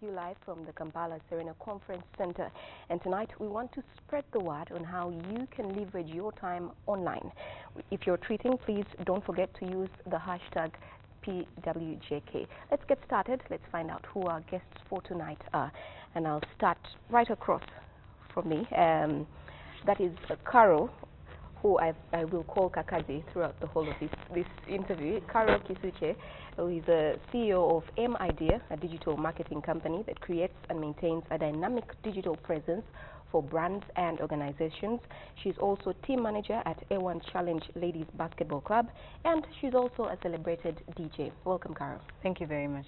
You live from the Kampala Serena Conference Center, and tonight we want to spread the word on how you can leverage your time online. If you're tweeting, please don't forget to use the hashtag PWJK. Let's get started. Let's find out who our guests for tonight are, and I'll start right across from me. That is Carol, who I will call Kakazi throughout the whole of this interview. Carol Kisuche, who is the CEO of M-Idea, a digital marketing company that creates and maintains a dynamic digital presence for brands and organizations. She's also team manager at A1 Challenge Ladies Basketball Club, and she's also a celebrated DJ. Welcome, Carol. Thank you very much.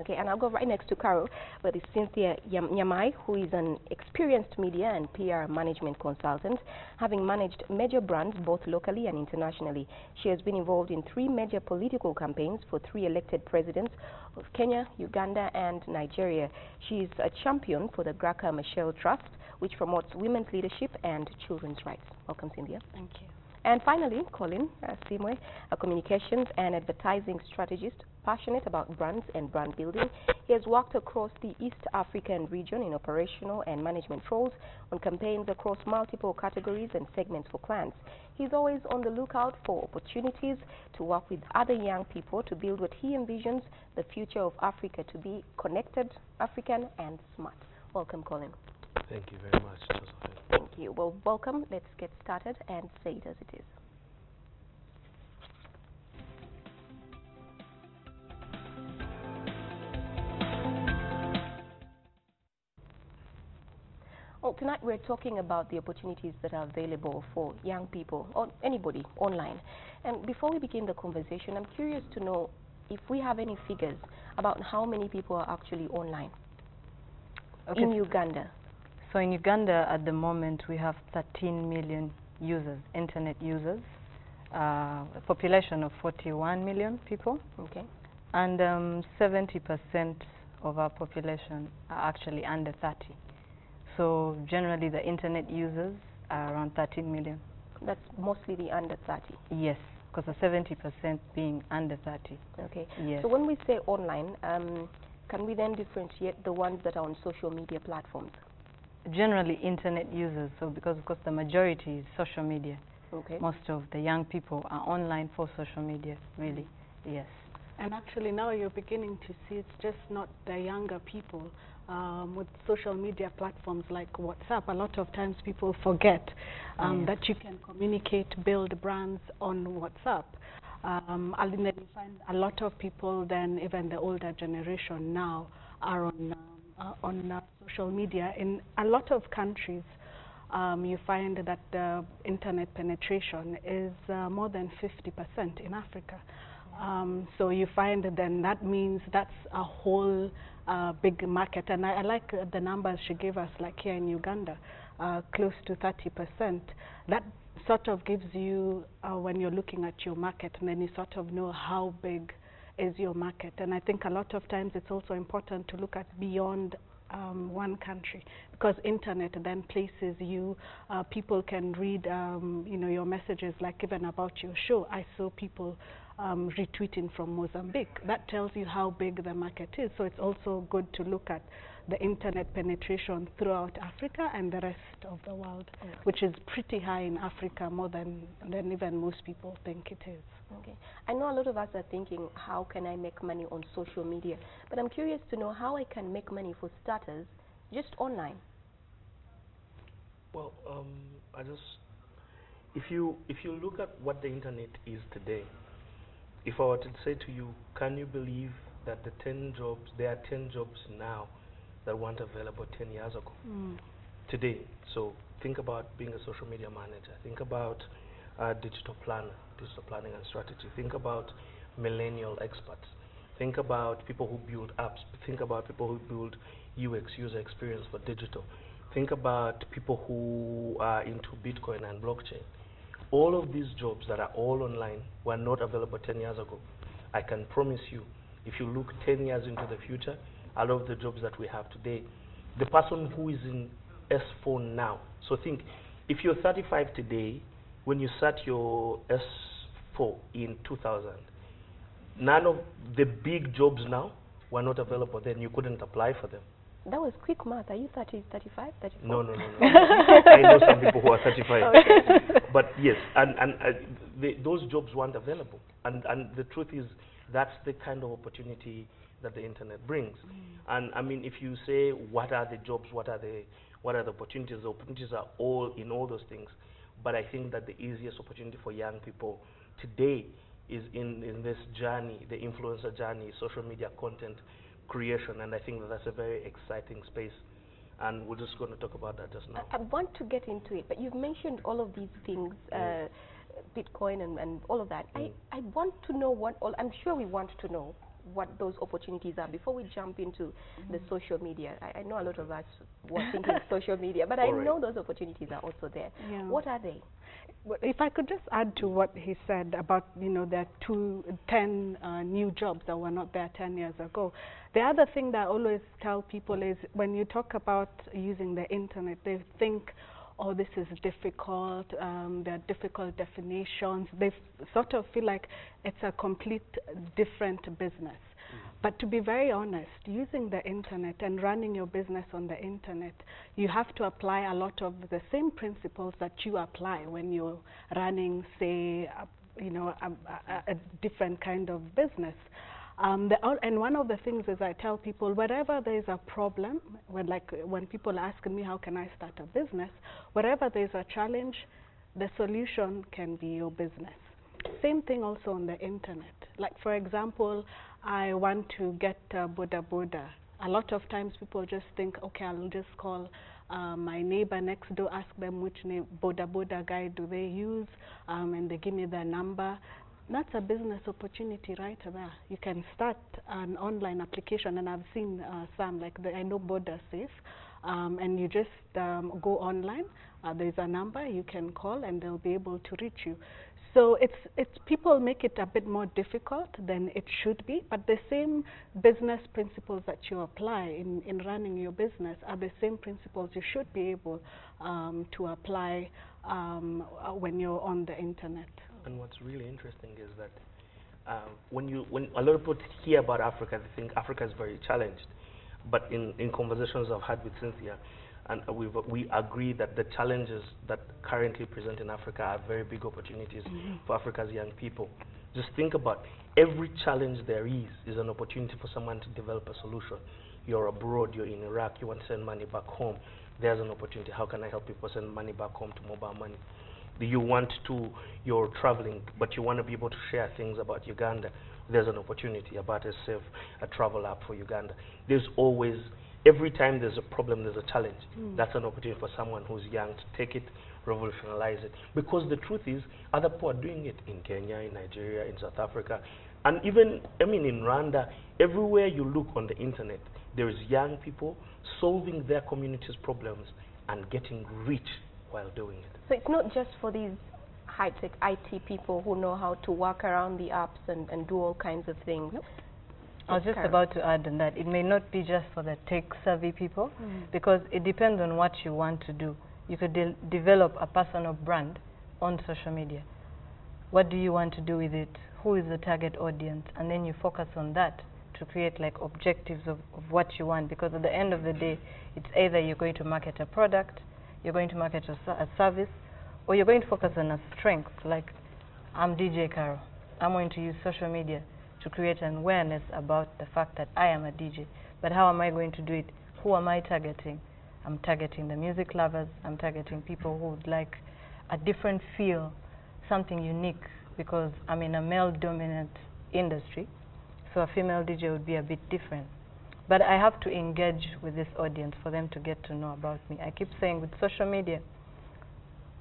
Okay, and I'll go right next to Carol, but it's Cynthia Nyamai, who is an experienced media and PR management consultant, having managed major brands both locally and internationally. She has been involved in 3 major political campaigns for 3 elected presidents of Kenya, Uganda, and Nigeria. She is a champion for the Graca Machel Trust, which promotes women's leadership and children's rights. Welcome, Cynthia. Thank you. And finally, Colin Simwe, a communications and advertising strategist, passionate about brands and brand building. He has worked across the East African region in operational and management roles on campaigns across multiple categories and segments for clients. He's always on the lookout for opportunities to work with other young people to build what he envisions the future of Africa to be: connected, African, and smart. Welcome, Colin. Thank you very much, Josephine. Thank you. Well, welcome. Let's get started and say it as it is. Well, tonight we're talking about the opportunities that are available for young people or anybody online. And before we begin the conversation, I'm curious to know if we have any figures about how many people are actually online in Uganda. So in Uganda at the moment we have 13 million users, internet users, a population of 41 million people. Okay. And 70% of our population are actually under 30. So generally the internet users are around 13 million. That's mostly the under 30? Yes, because the 70% being under 30. Okay. Yes. So when we say online, can we then differentiate the ones that are on social media platforms? Generally internet users, so because of course the majority is social media. Okay. Most of the young people are online for social media, really. Yes. And actually now you're beginning to see it's just not the younger people. With social media platforms like WhatsApp, a lot of times people forget that you can communicate, build brands on WhatsApp. And then you find a lot of people, then even the older generation now, are on social media. In a lot of countries, you find that the internet penetration is more than 50% in Africa. So you find then that means that's a whole big market. And I like the numbers she gave us, like here in Uganda, close to 30%. That sort of gives you, when you're looking at your market, and then you sort of know how big is your market. And I think a lot of times it's also important to look at beyond one country, because internet then places you, people can read you know, your messages, like even about your show. I saw people retweeting from Mozambique. That tells you how big the market is. So it's also good to look at the internet penetration throughout Africa and the rest of the world, which is pretty high in Africa, more than even most people think it is. Okay. I know a lot of us are thinking, how can I make money on social media? But I'm curious to know how I can make money, for starters, just online. Well, if you look at what the internet is today, if I were to say to you, can you believe that there are 10 jobs now that weren't available 10 years ago? Today. So think about being a social media manager. Think about digital planning and strategy. Think about millennial experts. Think about people who build apps. Think about people who build UX, user experience for digital. Think about people who are into Bitcoin and blockchain. All of these jobs that are all online were not available 10 years ago. I can promise you, if you look 10 years into the future, a lot of the jobs that we have today, the person who is in S4 now, so think, if you're 35 today, when you start your S4 in 2000, none of the big jobs now were not available then, you couldn't apply for them. That was quick math. Are you 30, 35, 34? No. I know some people who are 35. Okay. But yes, and those jobs weren't available. And the truth is, that's the kind of opportunity that the internet brings. And I mean, if you say, what are the jobs, what are the opportunities? The opportunities are all in all those things. But I think that the easiest opportunity for young people today is in this journey, the influencer journey, social media content creation, and I think that that's a very exciting space, and we're just going to talk about that just now. I want to get into it, but you've mentioned all of these things, Bitcoin and all of that. I want to know I'm sure we want to know what those opportunities are before we jump into the social media. I know a lot of us were thinking social media, but I know those opportunities are also there. Yeah. What are they? If I could just add to what he said about, there are 10 new jobs that were not there 10 years ago. The other thing that I always tell people is when you talk about using the internet, they think, oh, this is difficult, there are difficult definitions. They sort of feel like it's a complete different business. But to be very honest, using the internet and running your business on the internet, you have to apply a lot of the same principles that you apply when you're running, say, a different kind of business. And one of the things is I tell people, wherever there is a problem, when people ask me how can I start a business, wherever there is a challenge, the solution can be your business. Same thing also on the internet. Like for example, I want to get boda boda. A lot of times people just think, okay, I'll just call my neighbor next door, ask them which boda boda guy do they use, and they give me their number. That's a business opportunity right there. You can start an online application, and I've seen some, like I know Boda Safe, and you just go online, there's a number you can call and they'll be able to reach you. So people make it a bit more difficult than it should be, but the same business principles that you apply in running your business are the same principles you should be able to apply when you're on the internet. And what's really interesting is that when a lot of people hear about Africa, they think Africa is very challenged. But in conversations I've had with Cynthia, and we agree that the challenges that currently present in Africa are very big opportunities for Africa's young people. Just think about every challenge there is an opportunity for someone to develop a solution. You're abroad, you're in Iraq, you want to send money back home. There's an opportunity. How can I help people send money back home to mobile money? You're traveling, but you want to be able to share things about Uganda. There's an opportunity about a travel app for Uganda. There's always, every time there's a problem, there's a challenge. That's an opportunity for someone who's young to take it, revolutionize it. Because the truth is, other people are doing it in Kenya, in Nigeria, in South Africa, and even, in Rwanda. Everywhere you look on the internet, there is young people solving their community's problems and getting rich while doing it. So it's not just for these high-tech IT people who know how to work around the apps and do all kinds of things. I was just about to add on that. It may not be just for the tech-savvy people, because it depends on what you want to do. You could develop a personal brand on social media. What do you want to do with it? Who is the target audience? And then you focus on that to create like objectives of what you want, because at the end of the day, it's either you're going to market a product, you're going to market a service, or you're going to focus on a strength. Like, I'm DJ Carol. I'm going to use social media to create an awareness about the fact that I am a DJ. But how am I going to do it? Who am I targeting? I'm targeting the music lovers. I'm targeting people who would like a different feel, something unique, because I'm in a male-dominant industry, so a female DJ would be a bit different. But I have to engage with this audience for them to get to know about me. I keep saying with social media,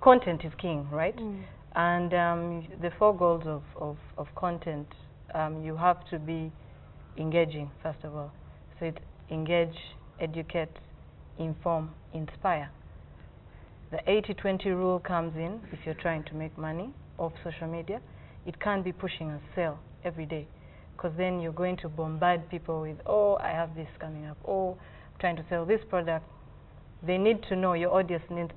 content is king, right? And the 4 goals of content, you have to be engaging, first of all. So it's engage, educate, inform, inspire. The 80-20 rule comes in if you're trying to make money off social media. It can't be pushing a sale every day, because then you're going to bombard people with, oh, I have this coming up, oh, I'm trying to sell this product. They need to know, your audience needs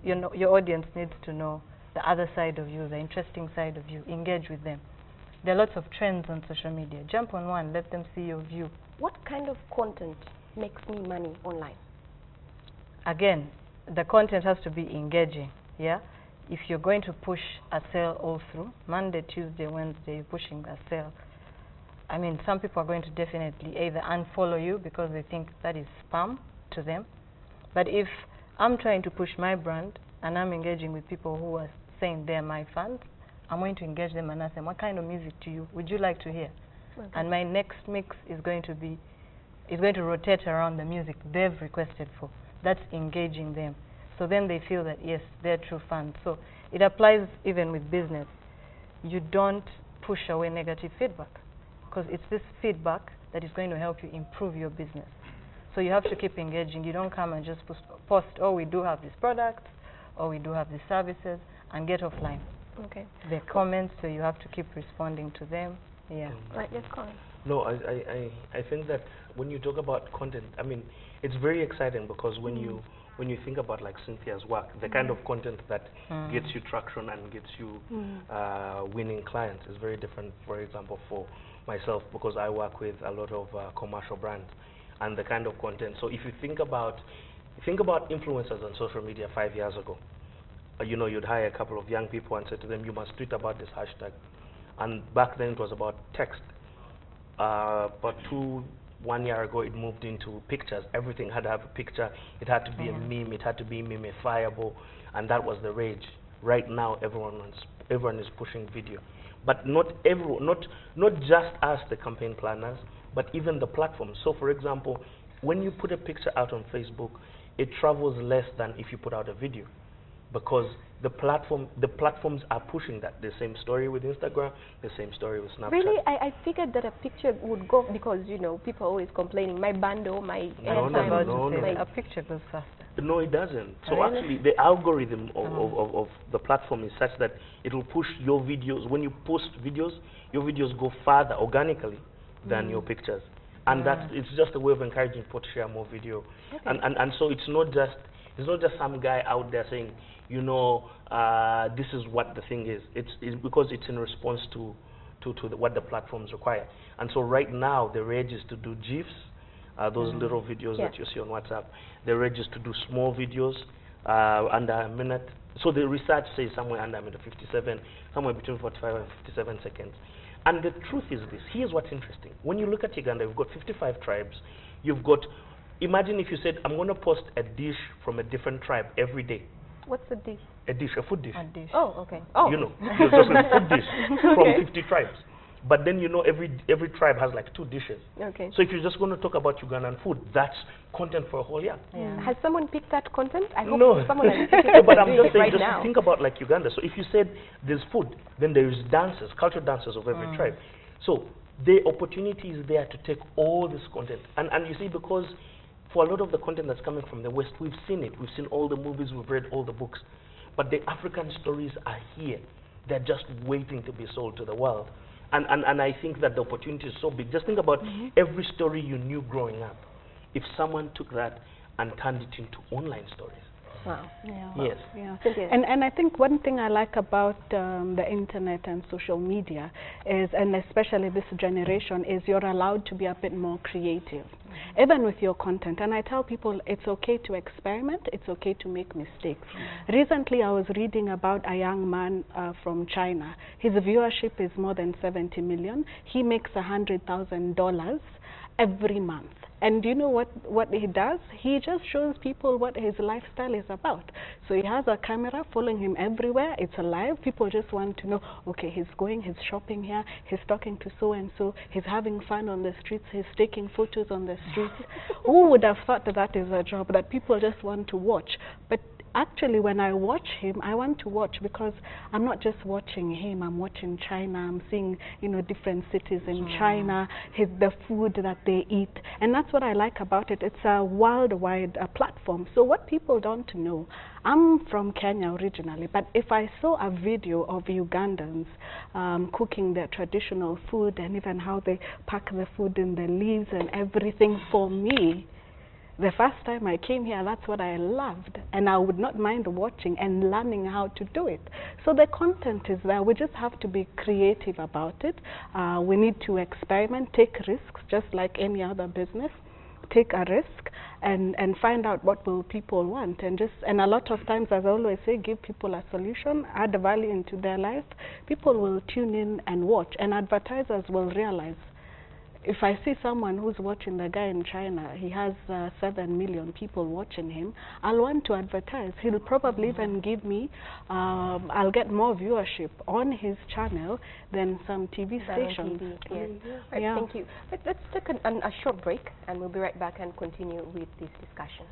to know the other side of you, the interesting side of you. Engage with them. There are lots of trends on social media. Jump on one, let them see your view What kind of content makes me money online? Again, the content has to be engaging, yeah? If you're going to push a sale all through, Monday, Tuesday, Wednesday, you're pushing a sale, I mean, some people are going to definitely either unfollow you because they think that is spam to them. But if I'm trying to push my brand and I'm engaging with people who are saying they're my fans, I'm going to engage them and ask them, what kind of music would you like to hear? Okay. And my next mix is going to rotate around the music they've requested for. That's engaging them. So then they feel that, yes, they're true fans. So it applies even with business. You don't push away negative feedback, because it's this feedback that is going to help you improve your business. So you have to keep engaging. You don't come and just post, oh, we do have these products, or we do have these services, and get offline. Okay. The comments, so you have to keep responding to them. Yeah. Right, yes, Colin. No, I think that when you talk about content, I mean, it's very exciting because when you think about like Cynthia's work, the kind of content that gets you traction and gets you winning clients is very different, for example, for myself, because I work with a lot of commercial brands and the kind of content. So if you think about influencers on social media 5 years ago, you know, you'd hire a couple of young people and say to them, you must tweet about this hashtag. And back then it was about text. But 1 year ago it moved into pictures. Everything had to have a picture. It had to be a meme. It had to be memifiable, and that was the rage. Right now everyone is pushing video, but not just us, the campaign planners, but even the platforms. So for example, when you put a picture out on Facebook, it travels less than if you put out a video, because the platforms are pushing that. The same story with Instagram, the same story with Snapchat. Really? I figured that a picture would go, because, you know, people are always complaining, my bundle, my a picture goes faster. No, it doesn't. So really? actually, the algorithm of the platform is such that it will push your videos. When you post videos, your videos go farther organically than your pictures. And it's just a way of encouraging people to share more video. Okay. And so it's not just some guy out there saying, you know, this is what the thing is. It's because it's in response to what the platforms require. And so right now the rage is to do GIFs, those little videos that you see on WhatsApp. The rage is to do small videos under a minute. So the research says somewhere under a minute 57, somewhere between 45 and 57 seconds. And the truth is this. Here's what's interesting. When you look at Uganda, you've got 55 tribes. You've got, imagine if you said, I'm going to post a dish from a different tribe every day. What's a dish? A dish, a food dish. A dish. Oh, okay. Oh. You know, it's just a food dish from 50 tribes. But then, you know, every tribe has like 2 dishes. Okay. So if you're just going to talk about Ugandan food, that's content for a whole year. Yeah. Has someone picked that content? I hope no. someone has picked it. But I'm just saying, right just now. think about like Uganda. So if you said there's food, then there is dances, cultural dances of every tribe. So the opportunity is there to take all this content. And you see, because for a lot of the content that's coming from the West, we've seen it. We've seen all the movies, we've read all the books. But the African stories are here. They're just waiting to be sold to the world. And I think that the opportunity is so big. Just think about every story you knew growing up. If someone took that and turned it into online stories. Wow. Yeah. Yes. Yeah. And I think one thing I like about the internet and social media is, and especially this generation, is you're allowed to be a bit more creative, even with your content. And I tell people it's okay to experiment, it's okay to make mistakes. Recently I was reading about a young man from China. His viewership is more than 70 million. He makes $100,000 every month. And you know what he does? He just shows people what his lifestyle is about. So he has a camera following him everywhere. It's alive. People just want to know, okay, he's shopping here, he's talking to so-and-so, he's having fun on the streets, he's taking photos on the streets. Who would have thought that that is a job that people just want to watch? But actually, when I watch him, I want to watch because I'm not just watching him, I'm watching China. I'm seeing, you know, different cities in China, the food that they eat. And that's what I like about it. It's a worldwide platform. So what people don't know, I'm from Kenya originally, but if I saw a video of Ugandans cooking their traditional food and even how they pack the food in the leaves and everything, for me, The first time I came here, that's what I loved, and I would not mind watching and learning how to do it. So the content is there. We just have to be creative about it. We need to experiment, take risks, just like any other business. Take a risk and find out what will people want, and a lot of times, as I always say, give people a solution, add value into their life. People will tune in and watch, and advertisers will realize, if I see someone who's watching the guy in China, he has 7 million people watching him, I'll want to advertise. He'll probably even give me, I'll get more viewership on his channel than some TV stations. Yes. Right, yeah. Thank you. Let's take a short break, and we'll be right back and continue with this discussion.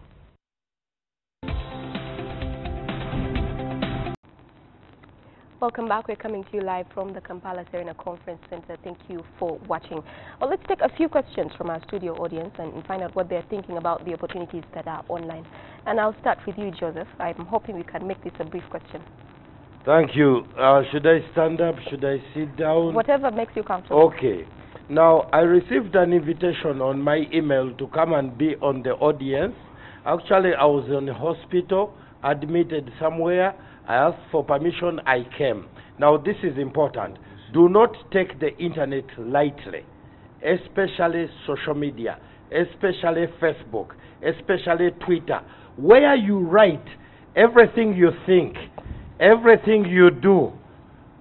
Welcome back. We're coming to you live from the Kampala Serena Conference Center. Thank you for watching. Well, let's take a few questions from our studio audience and find out what they're thinking about the opportunities that are online. And I'll start with you, Joseph. I'm hoping we can make this a brief question. Thank you. Should I stand up? Should I sit down? Whatever makes you comfortable. Okay. Now, I received an invitation on my email to come and be on the audience. Actually, I was in the hospital, admitted somewhere. I asked for permission, I came. Now, this is important. Do not take the internet lightly, especially social media, especially Facebook, especially Twitter, where you write everything you think, everything you do.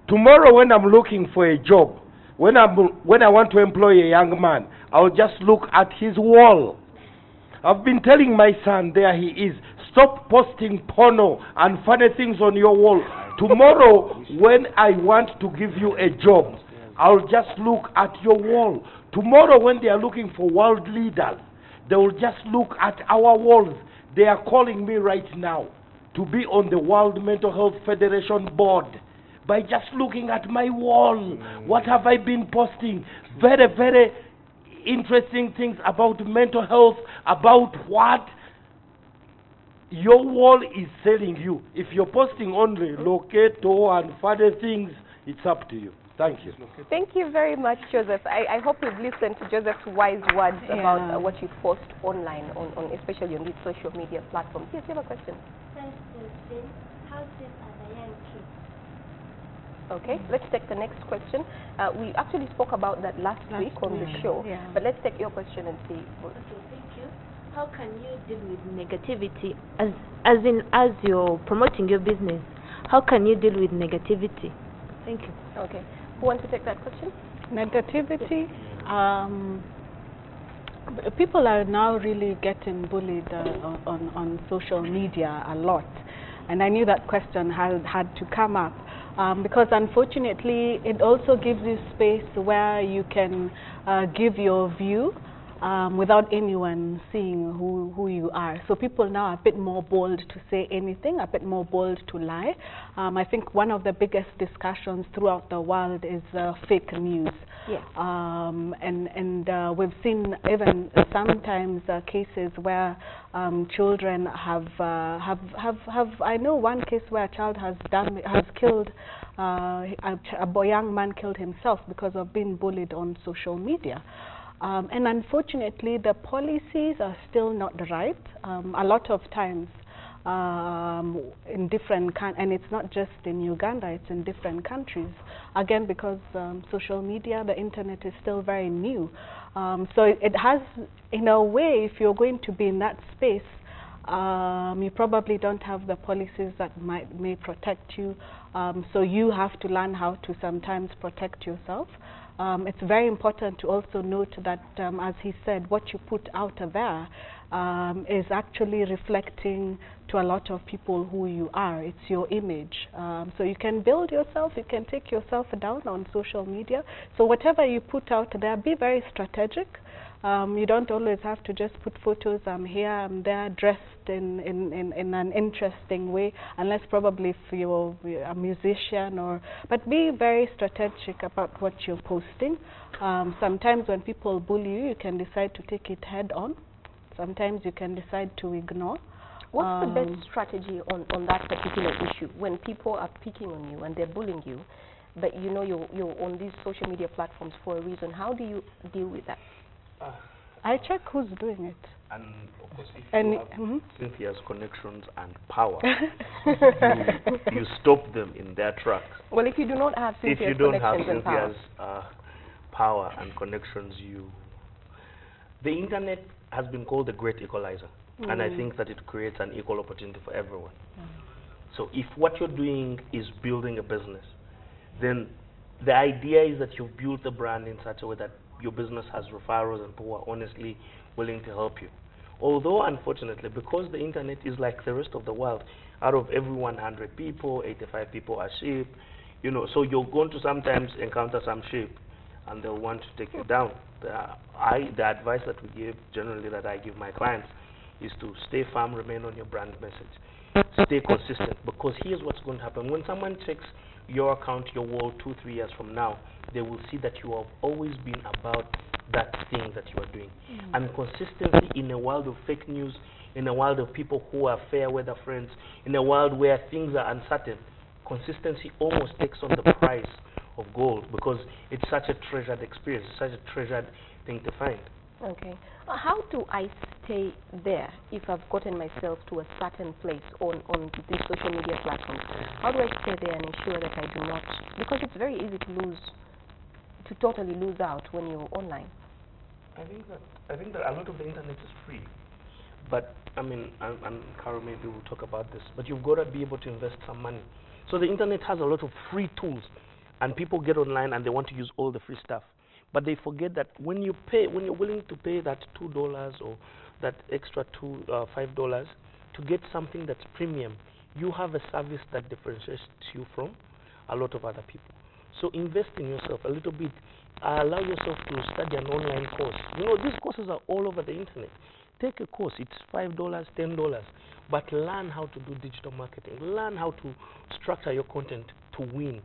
Tomorrow, when I'm looking for a job, when I want to employ a young man, I'll just look at his wall. I've been telling my son, there he is, stop posting porno and funny things on your wall. Tomorrow, when I want to give you a job, I'll just look at your wall. Tomorrow, when they are looking for world leaders, they will just look at our walls. They are calling me right now to be on the World Mental Health Federation board by just looking at my wall. What have I been posting? Very, very interesting things about mental health, about what your wall is telling you. If you're posting only locato and funny things, it's up to you. Thank you. Thank you very much, Joseph. I hope you've listened to Joseph's wise words about what you post online, on especially on these social media platforms. Yes, you have a question. First question, how sick are the young kids? Okay, let's take the next question. We actually spoke about that last week on the show, but let's take your question and see. Okay, thank you. How can you deal with negativity, as you're promoting your business? How can you deal with negativity? Thank you. Okay, who wants to take that question? Negativity. People are now really getting bullied on social media a lot, and I knew that question had to come up. Because unfortunately, it also gives you space where you can give your view without anyone seeing who you are. So people now are a bit more bold to say anything, a bit more bold to lie. I think one of the biggest discussions throughout the world is fake news. Yes. And we've seen even sometimes cases where children have. I know one case where a child has killed. A young man killed himself because of being bullied on social media. And unfortunately, the policies are still not right. A lot of times, in different and it's not just in Uganda, it's in different countries. Again, because social media, the internet is still very new. So it has, in a way, if you're going to be in that space, you probably don't have the policies that may protect you. So you have to learn how to sometimes protect yourself. It's very important to also note that, as he said, what you put out there is actually reflecting to a lot of people who you are. It's your image. So you can build yourself, you can take yourself down on social media. So whatever you put out there, be very strategic. You don't always have to just put photos, I'm here, I'm there, dressed in an interesting way, unless probably if you're a musician but be very strategic about what you're posting. Sometimes when people bully you, you can decide to take it head on. Sometimes you can decide to ignore. What's the best strategy on that particular issue when people are picking on you and they're bullying you, but you know you're on these social media platforms for a reason? How do you deal with that? I check who's doing it. And of course, if And you have Cynthia's connections and power, you stop them in their tracks. Well, if you do not have If Cynthia's you don't have connections and power. Cynthia's power and connections, the internet has been called the great equalizer, and I think that it creates an equal opportunity for everyone. So if what you're doing is building a business, then the idea is that you've built a brand in such a way that your business has referrals and people are honestly willing to help you. Although, unfortunately, because the internet is like the rest of the world, out of every 100 people, 85 people are sheep, you know, so you're going to sometimes encounter some sheep and they'll want to take you down. The advice that we give, generally that I give my clients, is to stay firm, remain on your brand message, stay consistent, because here's what's going to happen. When someone checks your account, your wall 2-3 years from now, they will see that you have always been about that thing that you are doing. And consistency in a world of fake news, in a world of people who are fair weather friends, in a world where things are uncertain, consistency almost takes on the price of gold, because it's such a treasured experience, such a treasured thing to find. Okay. How do I stay there if I've gotten myself to a certain place on these social media platforms? How do I stay there and ensure that I do not? Because it's very easy to totally lose out when you're online. I think that a lot of the internet is free, but I mean, and Carol, maybe we'll talk about this, but you've got to be able to invest some money. So the internet has a lot of free tools, and people get online and they want to use all the free stuff. But they forget that when you're willing to pay that $2 or that extra $5 to get something that's premium, you have a service that differentiates you from a lot of other people. So invest in yourself a little bit. Allow yourself to study an online course. You know, these courses are all over the internet. Take a course. It's $5, $10, but learn how to do digital marketing. Learn how to structure your content to win.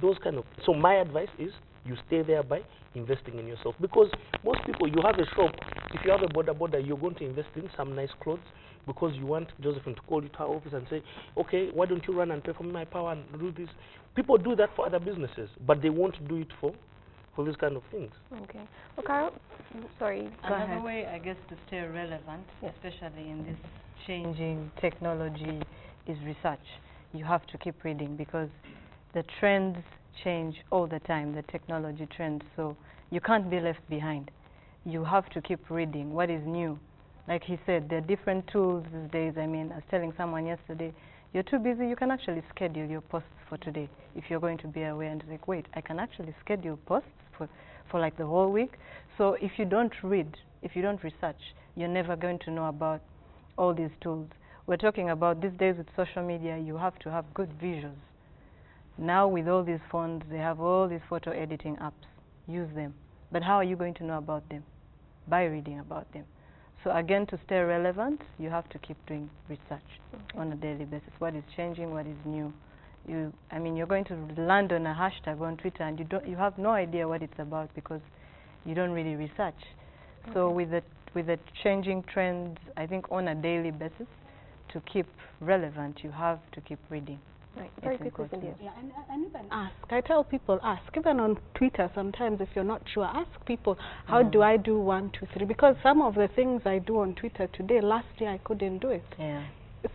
Those kind of. So my advice is you stay there by investing in yourself, because most people, you have a shop, if you have a border, you're going to invest in some nice clothes because you want Josephine to call you to her office and say, okay, why don't you run and pay for me my power and do this. People do that for other businesses, but they won't do it for these kind of things. Okay. Well, Carol, sorry, go Another ahead. way, I guess, to stay relevant, especially in this changing technology, is research. You have to keep reading, because the trends change all the time, the technology trends, so you can't be left behind. You have to keep reading what is new. Like he said, there are different tools these days. I mean, I was telling someone yesterday, you're too busy, you can actually schedule your posts for today if you're going to be away. And like, wait, I can actually schedule posts for like the whole week. So if you don't read, if you don't research, you're never going to know about all these tools. We're talking about these days with social media, you have to have good visuals. Now with all these phones, they have all these photo editing apps. Use them. But how are you going to know about them? By reading about them. So again, to stay relevant, you have to keep doing research on a daily basis. What is changing? What is new? I mean, you're going to land on a hashtag on Twitter, and you have no idea what it's about because you don't really research. So with the changing trends, I think on a daily basis, to keep relevant, you have to keep reading. Right. Very quickly, Cynthia. Yeah, and even ask. I tell people ask. Even on Twitter, sometimes if you're not sure, ask people, how do I do 1, 2, 3? Because some of the things I do on Twitter today, last year I couldn't do it. Yeah.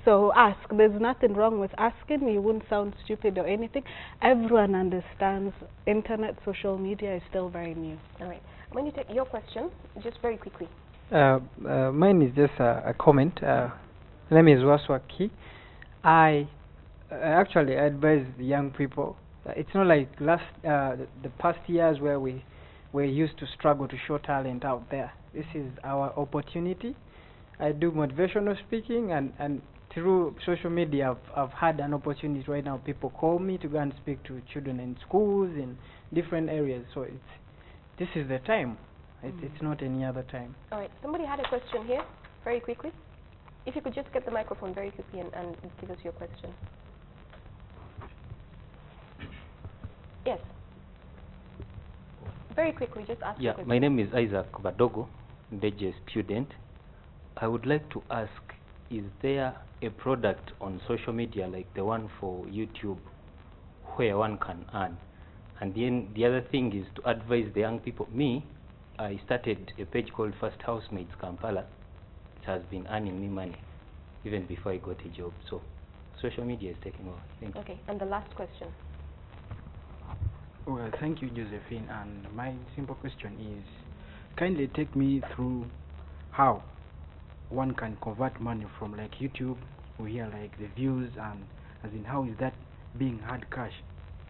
So ask. There's nothing wrong with asking. You wouldn't sound stupid or anything. Everyone understands internet, social media is still very new. All right. When you take your question, just very quickly. Mine is just a comment. My name is Waswaki. I actually advise the young people. It's not like the past years where we used to struggle to show talent out there. This is our opportunity. I do motivational speaking, and through social media, I've had an opportunity right now. People call me to go and speak to children in schools in different areas. So this is the time. It's not any other time. All right. Somebody had a question here, very quickly. If you could just get the microphone very quickly and give us your question. Yes. Very quickly, just ask. Yeah, my name is Isaac Badogo, DJ student. I would like to ask, is there a product on social media like the one for YouTube where one can earn? And then the other thing is to advise the young people. Me, I started a page called First Housemaids Kampala. It has been earning me money even before I got a job. So social media is taking over. Thank you. Okay, and the last question. Well, thank you, Josephine. And my simple question is, kindly take me through how one can convert money from like YouTube, we hear like the views, and as in how is that being hard cash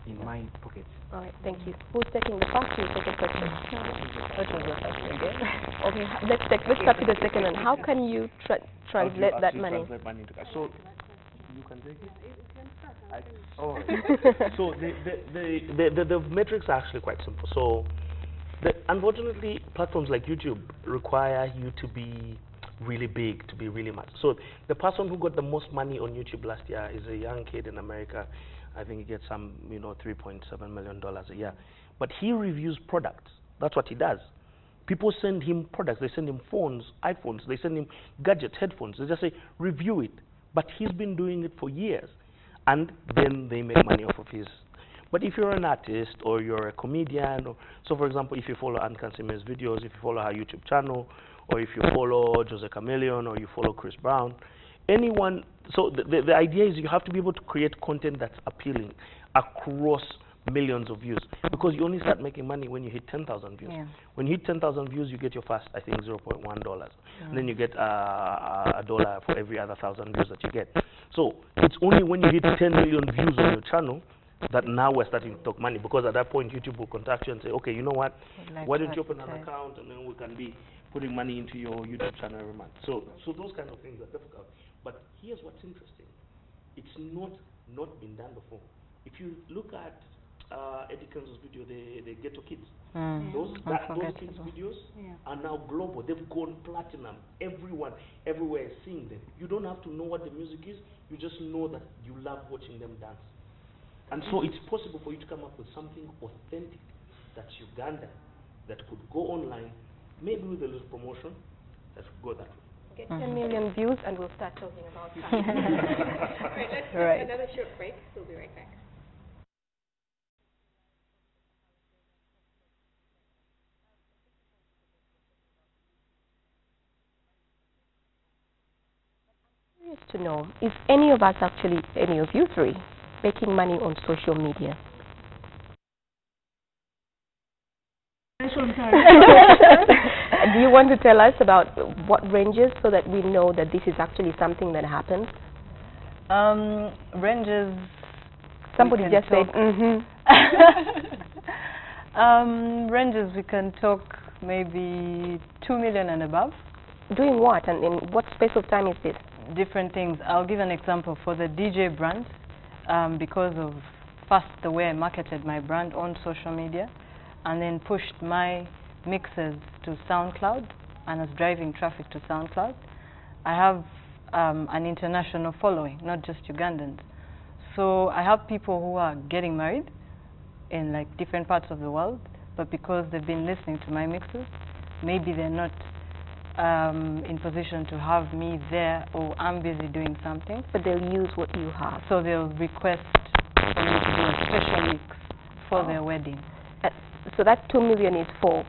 in my pockets? All right, thank you. Who's taking the first or the second question? Okay, let's start with the second one. How can you translate that money? Translate money into cash. So you can take it. Oh, so the metrics are actually quite simple. So unfortunately, platforms like YouTube require you to be really big, to be really much. So the person who got the most money on YouTube last year is a young kid in America. I think he gets some, $3.7 million a year. But he reviews products. That's what he does. People send him products. They send him phones, iPhones. They send him gadgets, headphones. They just say, review it. But he's been doing it for years. And then they make money off of his. But if you're an artist or you're a comedian, so for example, if you follow Ann Kansime's videos, if you follow her YouTube channel, or if you follow Jose Chameleon, or you follow Chris Brown, anyone, so the idea is you have to be able to create content that's appealing across millions of views, because you only start making money when you hit 10,000 views. Yeah. When you hit 10,000 views, you get your first, I think, $0.1. And then you get $1 for every other 1,000 views that you get. So it's only when you hit 10 million views on your channel that now we're starting to talk money, because at that point YouTube will contact you and say, okay, you know what, why don't you open an account and then we can be putting money into your YouTube channel every month. So those kind of things are difficult. But here's what's interesting. It's not been done before. If you look at Eddie Kenzo's video, the Ghetto Kids, those kids' videos are now global. They've gone platinum. Everyone, everywhere is seeing them. You don't have to know what the music is. You just know that you love watching them dance. And so it's possible for you to come up with something authentic that's Uganda, that could go online, maybe with a little promotion, that could go that way. Get 10 million views and we'll start talking about that. Let's take another short break. We'll be right back. I'm curious to know, is any of us actually, any of you three, making money on social media? Do you want to tell us about what ranges so that we know that this is actually something that happens? Ranges. Somebody just said, ranges, we can talk maybe 2 million and above. Doing what, and in what space of time is this? Different things. I'll give an example for the DJ brand. Because of first the way I marketed my brand on social media, and then pushed my mixes to SoundCloud, and was driving traffic to SoundCloud. I have an international following, not just Ugandans. So I have people who are getting married in like different parts of the world, but because they've been listening to my mixes, maybe they're not in position to have me there, or I'm busy doing something. But they'll use what you have. So they'll request for me to do a special mix for their wedding. So that 2 million is for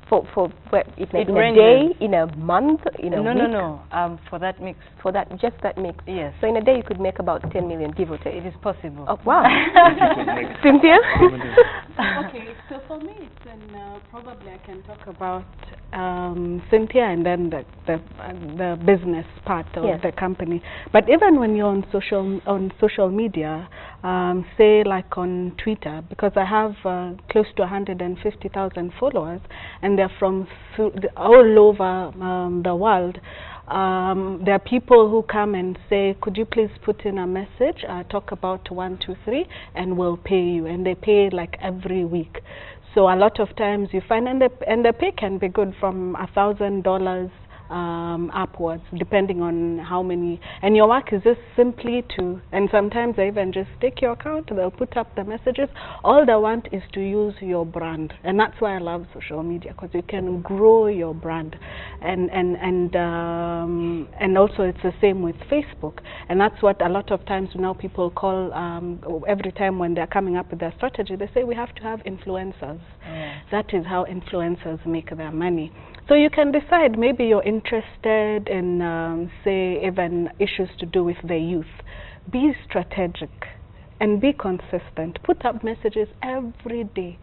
what, it may be a ranges. day, in a month, in a week? No, for that mix. For that, just that mix? Yes. So in a day you could make about 10 million, give or take? It is possible. Oh, wow. Cynthia? Okay, so for me, it's probably I can talk about Cynthia and then the business part of the company. But even when you're on social media, say like on Twitter, because I have close to 150,000 followers, and they're from all over the world. There are people who come and say, could you please put in a message, talk about 1, 2, 3, and we'll pay you. And they pay like every week. So a lot of times you find, and the pay can be good from $1,000 upwards, depending on how many. And your work is just simply to, and sometimes they even just take your account, they'll put up the messages. All they want is to use your brand, and that's why I love social media, because you can grow your brand, and also it's the same with Facebook, and that's what a lot of times now people call every time when they're coming up with their strategy, they say we have to have influencers. That is how influencers make their money. So you can decide, maybe you're interested in, say, even issues to do with the youth. Be strategic and be consistent. Put up messages every day.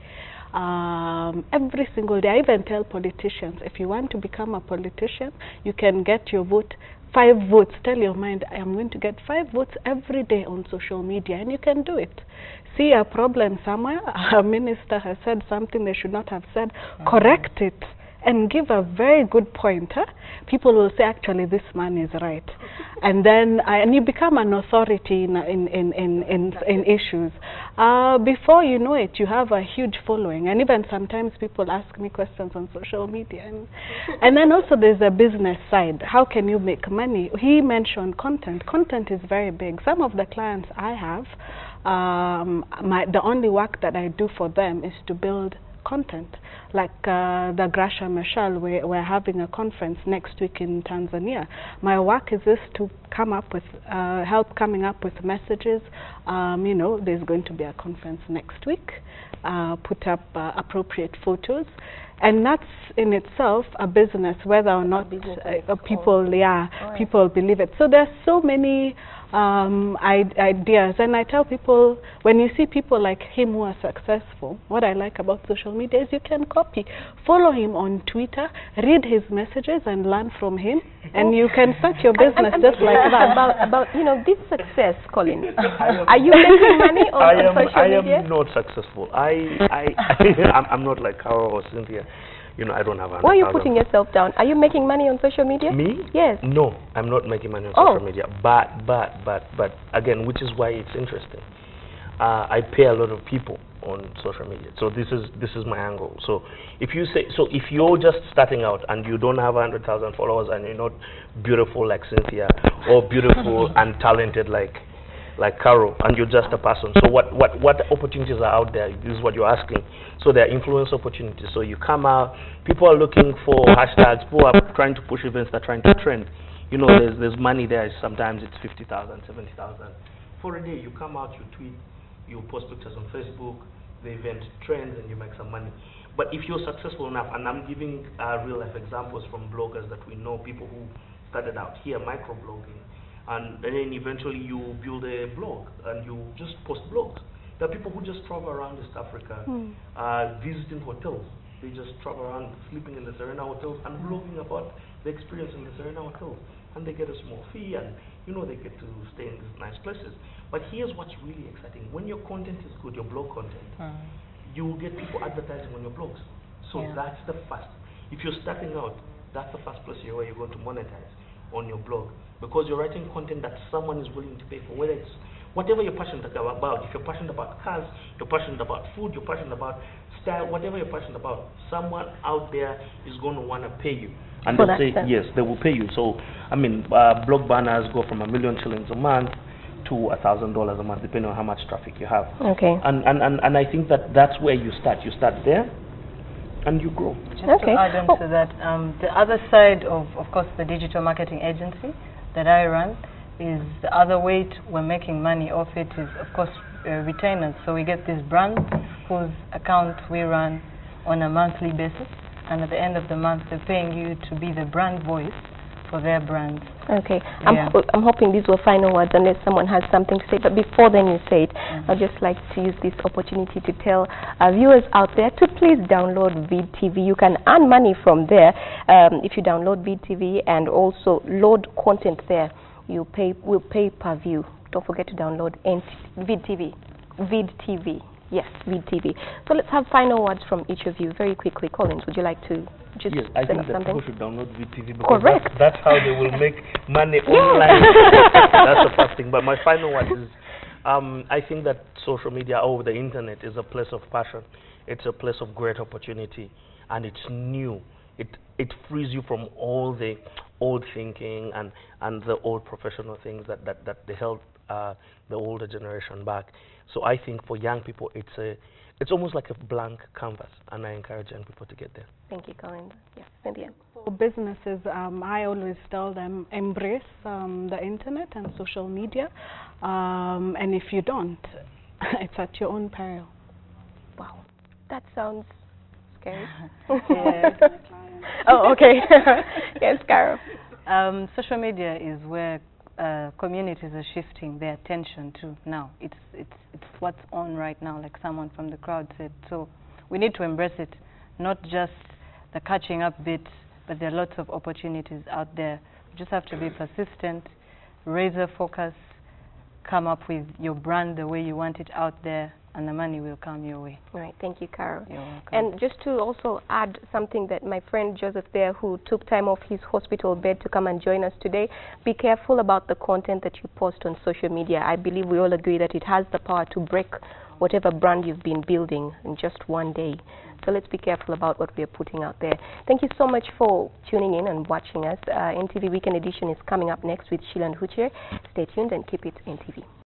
Every single day. I even tell politicians, if you want to become a politician, you can get your vote, 5 votes. Tell your mind, I am going to get 5 votes every day on social media, and you can do it. See a problem somewhere, a minister has said something they should not have said, correct it and give a very good point. People will say, actually, this man is right. And then and you become an authority in issues. Before you know it, you have a huge following. And even sometimes people ask me questions on social media. And then also there's a business side. How can you make money? He mentioned content. Content is very big. Some of the clients I have, the only work that I do for them is to build content. Like the Grasha Mashal, we're having a conference next week in Tanzania. My work is just to come up with, help coming up with messages. You know, there's going to be a conference next week. Put up appropriate photos. And that's in itself a business, whether or not people, people believe it. So there's so many ideas, and I tell people, when you see people like him who are successful, what I like about social media is you can copy. Follow him on Twitter, read his messages and learn from him, and you can start your business just like that. About you know, this success, Colin. Are you making money on social media? I am not successful. I'm not like Carol or Cynthia. You know, I don't have 100,000. Why are you putting yourself down? Are you making money on social media? Me? Yes. No, I'm not making money on social media. But again, which is why it's interesting. I pay a lot of people on social media. So this is my angle. So if you're just starting out and you don't have 100,000 followers and you're not beautiful like Cynthia or beautiful and talented like Carol, and you're just a person. So what opportunities are out there? This is what you're asking. So there are influence opportunities. So you come out, people are looking for hashtags, people are trying to push events, they're trying to trend. You know, there's money there. Sometimes it's 50,000, 70,000. For a day, you come out, you tweet, you post pictures on Facebook, the event trends, and you make some money. But if you're successful enough, and I'm giving real life examples from bloggers that we know, people who started out here, microblogging, and then eventually you build a blog and you just post blogs. There are people who just travel around East Africa, visiting hotels. They just travel around, sleeping in the Serena hotels and blogging about the experience in the Serena hotels. And they get a small fee, and you know, they get to stay in these nice places. But here's what's really exciting: when your content is good, your blog content, you will get people advertising on your blogs. So that's the first. If you're starting out, that's the first place where you're going to monetize on your blog, because you're writing content that someone is willing to pay for, whether it's whatever you're passionate about. If you're passionate about cars, you're passionate about food, you're passionate about style, whatever you're passionate about, someone out there is going to want to pay you. And they'll say, yes, they will pay you. So, I mean, blog banners go from 1 million shillings a month to $1,000 a month, depending on how much traffic you have. Okay. And I think that's where you start. You start there, and you grow. Just to add on to that, the other side of course, the digital marketing agency that I run is the other way we're making money off it is, of course, retainers. So we get these brands whose account we run on a monthly basis, and at the end of the month, they're paying you to be the brand voice for their brands. Okay. I'm hoping these were final words, unless someone has something to say. But before then you say it, I'd just like to use this opportunity to tell viewers out there to please download VidTV. You can earn money from there if you download VidTV and also load content there. We'll pay per view. Don't forget to download VidTV. Yes, VidTV. So let's have final words from each of you very quickly. Collins, would you like to just yes, I think that something? people should download VidTV, because correct. That's how they will make money online. That's the first thing. But my final word is, I think that social media or the internet is a place of passion. It's a place of great opportunity, and it's new. It frees you from all the old thinking and the old professional things that they held the older generation back. So I think for young people, it's almost like a blank canvas, and I encourage young people to get there. Thank you, Colin. Yes, Cynthia. For businesses, I always tell them, embrace the internet and social media, and if you don't, it's at your own peril. Wow, that sounds Gary? Yes. Oh, okay. Yes, Carol. Social media is where communities are shifting their attention to now. It's what's on right now, like someone from the crowd said. So we need to embrace it, not just the catching up bit, but there are lots of opportunities out there. You just have to be persistent, razor focus, come up with your brand the way you want it out there, and the money will come your way. Right, thank you, Carol. You're welcome. And just to also add something that my friend Joseph there, who took time off his hospital bed to come and join us today, be careful about the content that you post on social media. I believe we all agree that it has the power to break whatever brand you've been building in just one day. So let's be careful about what we are putting out there. Thank you so much for tuning in and watching us. NTV Weekend Edition is coming up next with Sheila and Huchier. Stay tuned and keep it NTV.